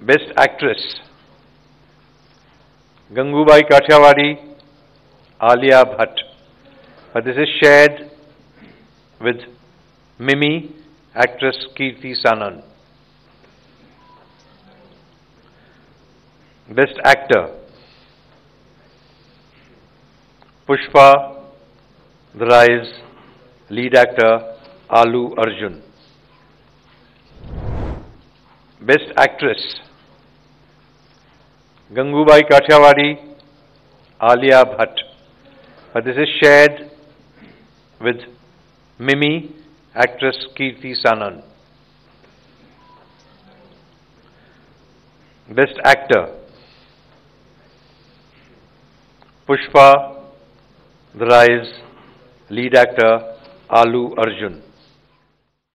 Best Actress, Gangubai Kathiawadi, Alia Bhatt. But this is shared with Mimi, actress Kirti Sanan. Best Actor, Pushpa, The Rise, lead actor Alu Arjun. Best Actress, Gangubai Kathiawadi, Alia Bhatt. But this is shared with Mimi, actress Kirti Sanan. Best Actor, Pushpa, The Rise, lead actor Alu Arjun.